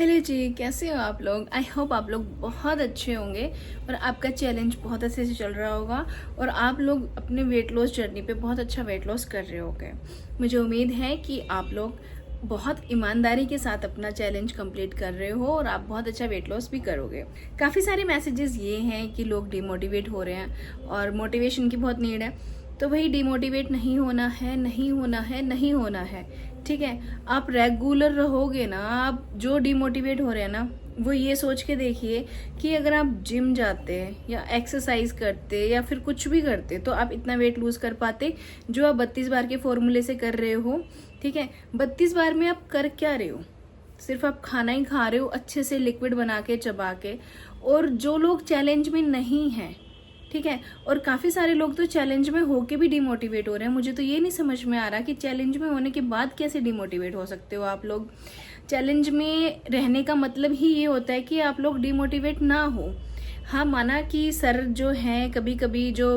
Hello जी, कैसे हो आप लोग। आई होप आप लोग बहुत अच्छे होंगे और आपका चैलेंज बहुत अच्छे से चल रहा होगा और आप लोग अपने वेट लॉस जर्नी पे बहुत अच्छा वेट लॉस कर रहे होंगे। मुझे उम्मीद है कि आप लोग बहुत ईमानदारी के साथ अपना चैलेंज कंप्लीट कर रहे हो और आप बहुत अच्छा वेट लॉस भी करोगे। काफ़ी सारे मैसेजेस ये हैं कि लोग डिमोटिवेट हो रहे हैं और मोटिवेशन की बहुत नीड है। तो भाई डिमोटिवेट नहीं होना है, नहीं होना है, नहीं होना है। ठीक है, आप रेगुलर रहोगे ना। आप जो डिमोटिवेट हो रहे हैं ना, वो ये सोच के देखिए कि अगर आप जिम जाते या एक्सरसाइज करते या फिर कुछ भी करते तो आप इतना वेट लूज कर पाते जो आप 32 बार के फॉर्मूले से कर रहे हो। ठीक है, 32 बार में आप कर क्या रहे हो? सिर्फ आप खाना ही खा रहे हो अच्छे से लिक्विड बना के चबा के। और जो लोग चैलेंज में नहीं हैं, ठीक है, और काफी सारे लोग तो चैलेंज में होके भी डिमोटिवेट हो रहे हैं। मुझे तो ये नहीं समझ में आ रहा कि चैलेंज में होने के बाद कैसे डिमोटिवेट हो सकते हो आप लोग। चैलेंज में रहने का मतलब ही ये होता है कि आप लोग डिमोटिवेट ना हो। हाँ, माना कि सर जो है, कभी कभी जो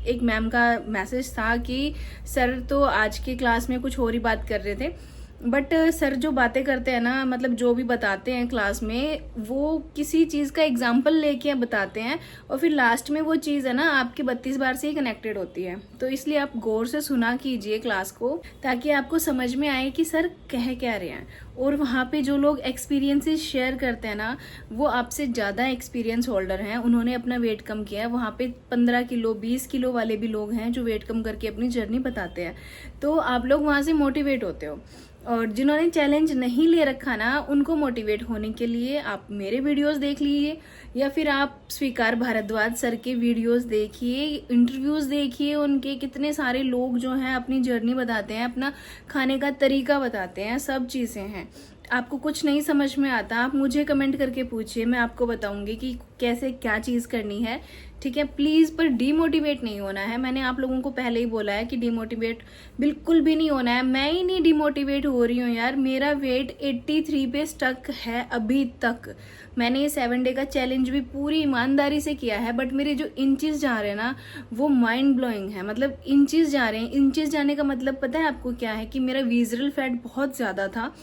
एक मैम का मैसेज था कि सर तो आज के क्लास में कुछ और ही बात कर रहे थे, बट सर जो बातें करते हैं ना, मतलब जो भी बताते हैं क्लास में, वो किसी चीज का एग्जाम्पल लेके बताते हैं और फिर लास्ट में वो चीज है ना आपके 32 बार से ही कनेक्टेड होती है। तो इसलिए आप गौर से सुना कीजिए क्लास को, ताकि आपको समझ में आए कि सर कह क्या रहे हैं। और वहाँ पे जो लोग एक्सपीरियंसेस शेयर करते हैं ना, वो आपसे ज्यादा एक्सपीरियंस होल्डर हैं, उन्होंने अपना वेट कम किया है। वहाँ पे 15 किलो 20 किलो वाले भी लोग हैं जो वेट कम करके अपनी जर्नी बताते हैं। तो आप लोग वहां से मोटिवेट होते हो। और जिन्होंने चैलेंज नहीं ले रखा ना, उनको मोटिवेट होने के लिए आप मेरे वीडियोस देख लीजिए या फिर आप स्वीकार भारद्वाज सर के वीडियोस देखिए, इंटरव्यूज देखिए उनके। कितने सारे लोग जो हैं अपनी जर्नी बताते हैं, अपना खाने का तरीका बताते हैं, सब चीजें हैं। आपको कुछ नहीं समझ में आता, आप मुझे कमेंट करके पूछिए, मैं आपको बताऊंगी कि कैसे क्या चीज करनी है। ठीक है, प्लीज, पर डिमोटिवेट नहीं होना है। मैंने आप लोगों को पहले ही बोला है कि डिमोटिवेट बिल्कुल भी नहीं होना है। मैं ही नहीं डिमोटिवेट हो रही हूँ यार, मेरा वेट 83 पे स्टक है अभी तक। मैंने ये 7 डे का चैलेंज भी पूरी ईमानदारी से किया है, बट मेरे जो इंचेस जा रहे हैं ना, वो माइंड ब्लोइंग है। मतलब इंचेस जा रहे हैं। इंचेस जाने का मतलब पता है आपको क्या है? कि मेरा विजरल फैट बहुत ज्यादा था,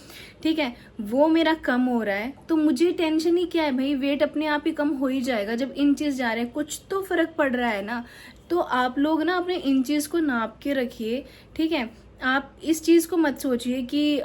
ठीक है, वो मेरा कम हो रहा है। तो मुझे टेंशन ही क्या है भाई, वेट अपने आप ही कम हो ही जाएगा। जब इंचेस जा रहे हैं, कुछ तो फर्क पड़ रहा है ना। तो आप लोग ना अपने इंचेस को नाप के रखिए। ठीक है, आप इस चीज को मत सोचिए कि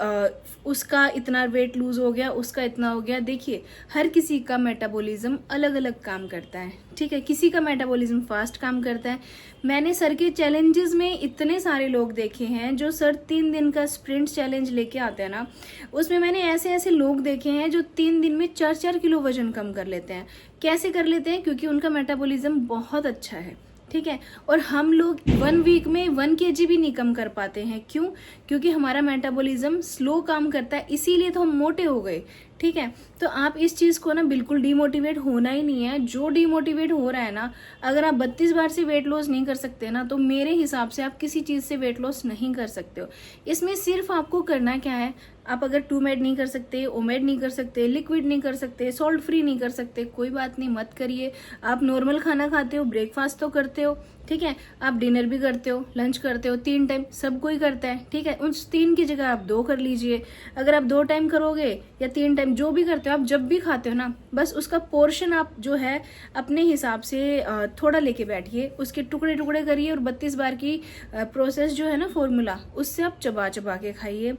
उसका इतना वेट लूज हो गया, उसका इतना हो गया। देखिए, हर किसी का मेटाबॉलिज्म अलग अलग काम करता है। ठीक है, किसी का मेटाबॉलिज्म फास्ट काम करता है। मैंने सर के चैलेंजेस में इतने सारे लोग देखे हैं जो सर 3 दिन का स्प्रिंट चैलेंज लेके आते हैं ना, उसमें मैंने ऐसे ऐसे लोग देखे हैं जो 3 दिन में 4-4 किलो वजन कम कर लेते हैं। कैसे कर लेते हैं? क्योंकि उनका मेटाबॉलिज्म बहुत अच्छा है। ठीक है, और हम लोग 1 वीक में 1 kg भी नहीं कम कर पाते हैं। क्यों? क्योंकि हमारा मेटाबॉलिज्म स्लो काम करता है, इसीलिए तो हम मोटे हो गए। ठीक है, तो आप इस चीज को ना, बिल्कुल डिमोटिवेट होना ही नहीं है। जो डिमोटिवेट हो रहा है ना, अगर आप 32 बार से वेट लॉस नहीं कर सकते ना, तो मेरे हिसाब से आप किसी चीज से वेट लॉस नहीं कर सकते हो। इसमें सिर्फ आपको करना क्या है, आप अगर 2 मेड नहीं कर सकते, ओमेड नहीं कर सकते, लिक्विड नहीं कर सकते, सॉल्ट फ्री नहीं कर सकते, कोई बात नहीं, मत करिए। आप नॉर्मल खाना खाते हो, ब्रेकफास्ट तो करते हो, ठीक है, आप डिनर भी करते हो, लंच करते हो, 3 टाइम, सब कोई करता है। ठीक है, उस 3 की जगह आप 2 कर लीजिए। अगर आप 2 टाइम करोगे या 3 टाइम, जो भी करते हो, आप जब भी खाते हो ना, बस उसका पोर्शन आप जो है अपने हिसाब से थोड़ा लेके बैठिए, उसके टुकड़े टुकड़े करिए और 32 बार की प्रोसेस जो है ना, फॉर्मूला, उससे आप चबा चबा के खाइए।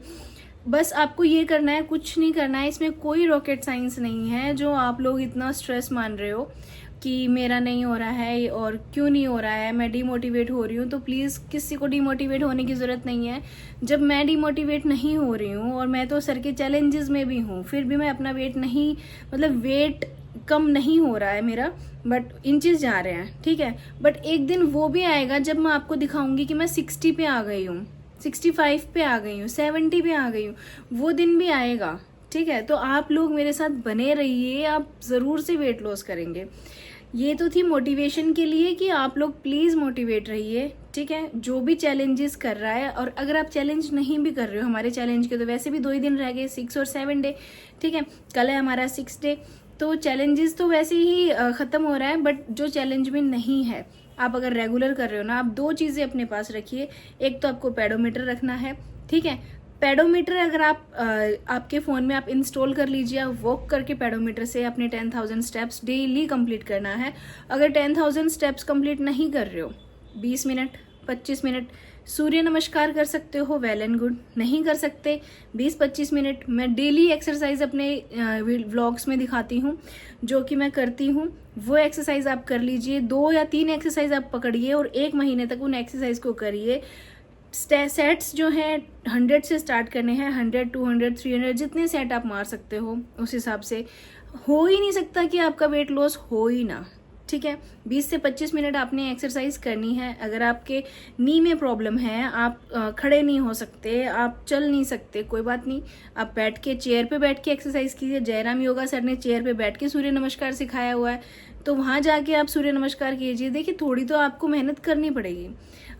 बस आपको ये करना है, कुछ नहीं करना है। इसमें कोई रॉकेट साइंस नहीं है जो आप लोग इतना स्ट्रेस मान रहे हो कि मेरा नहीं हो रहा है और क्यों नहीं हो रहा है, मैं डिमोटिवेट हो रही हूँ। तो प्लीज़, किसी को डिमोटिवेट होने की ज़रूरत नहीं है। जब मैं डिमोटिवेट नहीं हो रही हूँ और मैं तो सर के चैलेंजेस में भी हूँ, फिर भी मैं अपना वेट नहीं, मतलब वेट कम नहीं हो रहा है मेरा, बट इंचेस जा रहे हैं। ठीक है, बट एक दिन वो भी आएगा जब मैं आपको दिखाऊंगी कि मैं 60 पे आ गई हूँ, 65 पे आ गई हूँ, 70 पे आ गई हूँ। वो दिन भी आएगा। ठीक है, तो आप लोग मेरे साथ बने रहिए, आप जरूर से वेट लॉस करेंगे। ये तो थी मोटिवेशन के लिए कि आप लोग प्लीज मोटिवेट रहिए। ठीक है, जो भी चैलेंजेस कर रहा है, और अगर आप चैलेंज नहीं भी कर रहे हो, हमारे चैलेंज के तो वैसे भी 2 ही दिन रह गए, 6 और 7 डे। ठीक है, कल है हमारा 6 डे, तो चैलेंजेस तो वैसे ही खत्म हो रहा है। बट जो चैलेंज में नहीं है, आप अगर रेगुलर कर रहे हो ना, आप 2 चीजें अपने पास रखिए। एक तो आपको पेडोमीटर रखना है, ठीक है, पेडोमीटर अगर आप आपके फ़ोन में आप इंस्टॉल कर लीजिए, आप वॉक करके पेडोमीटर से अपने 10,000 स्टेप्स डेली कंप्लीट करना है। अगर 10,000 स्टेप्स कंप्लीट नहीं कर रहे हो, 20 मिनट 25 मिनट सूर्य नमस्कार कर सकते हो, वेल एंड गुड। नहीं कर सकते 20-25 मिनट, मैं डेली एक्सरसाइज अपने व्लॉग्स में दिखाती हूँ जो कि मैं करती हूँ, वो एक्सरसाइज आप कर लीजिए। 2 या 3 एक्सरसाइज आप पकड़िए और 1 महीने तक उन एक्सरसाइज को करिए। सेट्स जो हैं 100 से स्टार्ट करने हैं, 100, 200, 300 जितने सेट आप मार सकते हो उस हिसाब से। हो ही नहीं सकता कि आपका वेट लॉस हो ही ना, ठीक है। 20 से 25 मिनट आपने एक्सरसाइज करनी है। अगर आपके नी में प्रॉब्लम है, आप खड़े नहीं हो सकते, आप चल नहीं सकते, कोई बात नहीं, आप बैठ के चेयर पे बैठ के एक्सरसाइज कीजिए। जयराम योगा सर ने चेयर पे बैठ के सूर्य नमस्कार सिखाया हुआ है, तो वहाँ जाके आप सूर्य नमस्कार कीजिए। देखिए थोड़ी तो आपको मेहनत करनी पड़ेगी।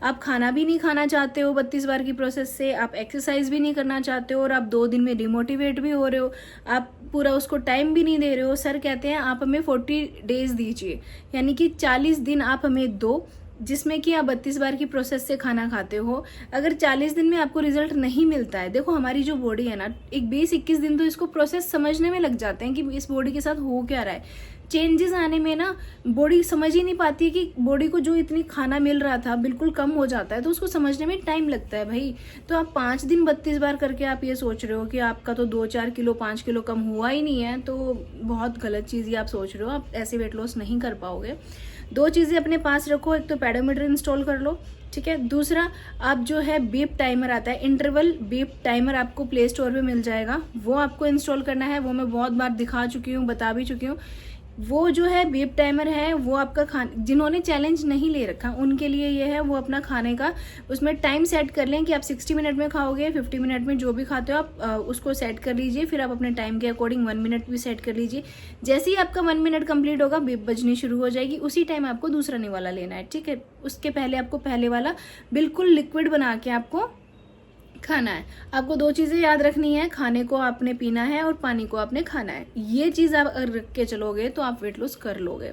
आप खाना भी नहीं खाना चाहते हो 32 बार की प्रोसेस से, आप एक्सरसाइज भी नहीं करना चाहते हो और आप 2 दिन में डिमोटिवेट भी हो रहे हो, आप पूरा उसको टाइम भी नहीं दे रहे हो। सर कहते हैं आप हमें 40 डेज दीजिए, यानी कि 40 दिन आप हमें दो जिसमें कि आप 32 बार की प्रोसेस से खाना खाते हो। अगर 40 दिन में आपको रिजल्ट नहीं मिलता है, देखो हमारी जो बॉडी है ना, एक 20-21 दिन तो इसको प्रोसेस समझने में लग जाते हैं कि इस बॉडी के साथ हो क्या रहा है। चेंजेस आने में ना बॉडी समझ ही नहीं पाती है कि बॉडी को जो इतनी खाना मिल रहा था बिल्कुल कम हो जाता है, तो उसको समझने में टाइम लगता है भाई। तो आप 5 दिन 32 बार करके आप ये सोच रहे हो कि आपका तो 2-4 किलो 5 किलो कम हुआ ही नहीं है, तो बहुत गलत चीज़ ही आप सोच रहे हो। आप ऐसे वेट लॉस नहीं कर पाओगे। 2 चीज़ें अपने पास रखो, एक तो पेडोमीटर इंस्टॉल कर लो, ठीक है। दूसरा, आप जो है बीप टाइमर आता है, इंटरवल बीप टाइमर आपको प्ले स्टोर पे मिल जाएगा, वो आपको इंस्टॉल करना है। वो मैं बहुत बार दिखा चुकी हूँ, बता भी चुकी हूँ। वो जो है बीप टाइमर है, वो आपका जिन्होंने चैलेंज नहीं ले रखा उनके लिए ये है। वो अपना खाने का उसमें टाइम सेट कर लें कि आप 60 मिनट में खाओगे, 50 मिनट में जो भी खाते हो आप उसको सेट कर लीजिए। फिर आप अपने टाइम के अकॉर्डिंग 1 मिनट भी सेट कर लीजिए। जैसे ही आपका 1 मिनट कंप्लीट होगा, बीप बजनी शुरू हो जाएगी, उसी टाइम आपको दूसरा निवाला लेना है, ठीक है। उसके पहले आपको पहले वाला बिल्कुल लिक्विड बना के आपको खाना है। आपको 2 चीज़ें याद रखनी है, खाने को आपने पीना है और पानी को आपने खाना है। ये चीज़ आप अगर रख के चलोगे तो आप वेट लॉस कर लोगे,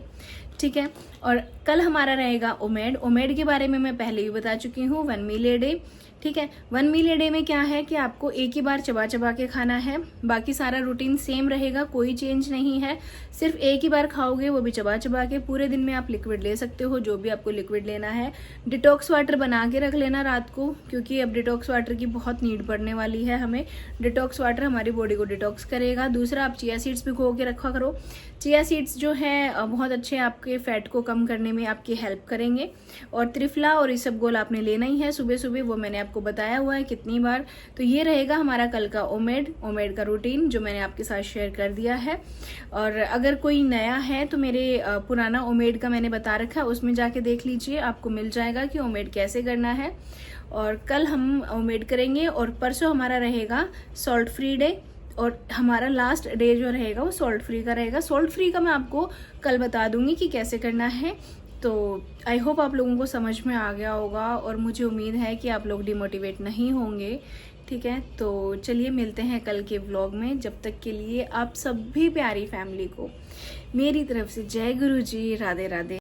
ठीक है। और कल हमारा रहेगा ओमेड के बारे में मैं पहले भी बता चुकी हूँ, 1 मील ए डे, ठीक है। 1 मील ए डे में क्या है कि आपको एक ही बार चबा चबा के खाना है, बाकी सारा रूटीन सेम रहेगा, कोई चेंज नहीं है। सिर्फ एक ही बार खाओगे, वो भी चबा चबा के। पूरे दिन में आप लिक्विड ले सकते हो, जो भी आपको लिक्विड लेना है। डिटॉक्स वाटर बना के रख लेना रात को, क्योंकि अब डिटॉक्स वाटर की बहुत नीड पड़ने वाली है हमें। डिटॉक्स वाटर हमारी बॉडी को डिटॉक्स करेगा। दूसरा, आप चिया सीड्स भिगो के रखा करो। चिया सीड्स जो है बहुत अच्छे आपके फैट को कम करने में आपकी हेल्प करेंगे। और त्रिफला और इसबगोल आपने लेना ही है सुबह सुबह, वो मैंने आपको बताया हुआ है कितनी बार। तो ये रहेगा हमारा कल का ओमेड का रूटीन जो मैंने आपके साथ शेयर कर दिया है। और अगर कोई नया है तो मेरे पुराना ओमेड का मैंने बता रखा है, उसमें जाके देख लीजिए, आपको मिल जाएगा कि ओमेड कैसे करना है। और कल हम ओमेड करेंगे और परसों हमारा रहेगा सॉल्ट फ्री डे। और हमारा लास्ट डे जो रहेगा वो सॉल्ट फ्री का रहेगा। सॉल्ट फ्री का मैं आपको कल बता दूंगी कि कैसे करना है। तो आई होप आप लोगों को समझ में आ गया होगा और मुझे उम्मीद है कि आप लोग डिमोटिवेट नहीं होंगे, ठीक है। तो चलिए मिलते हैं कल के व्लॉग में। जब तक के लिए आप सभी प्यारी फैमिली को मेरी तरफ से जय गुरु जी, राधे राधे।